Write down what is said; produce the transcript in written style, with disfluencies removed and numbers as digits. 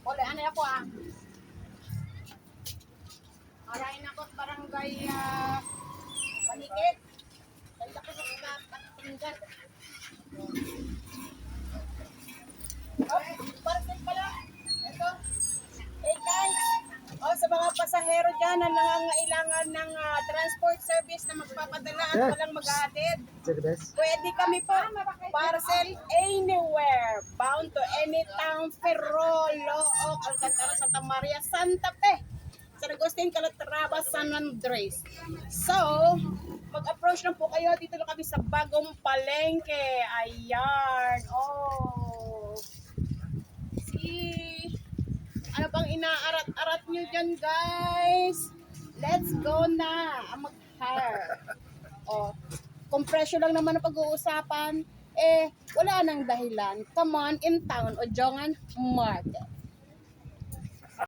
Ole, ano ako ah. Arayin ako at barangay Panikit. Tanda ko sa patinggan. Oh, parcel pala. Ito. Hey guys. Oh, sa mga pasahero dyan na nangangailangan ng transport service na magpapadala at walang mag-aatid. Pwede kami po. Parcel anywhere. Bound to any town. Ferrol, Looc, Alcantara, Santa Maria, Santa Fe. San Agustin, Calatrava, San Andres. So, mag-approach lang po kayo. Dito lang kami sa Bagong Palengke. Ayan. Oh. See? Ano bang inaarat-arat nyo dyan, guys? Let's go na. Mag-hire. Oh. Compression lang naman ang pag-uusapan. Eh, wala nang dahilan. Come on, in town, Ojongan Market.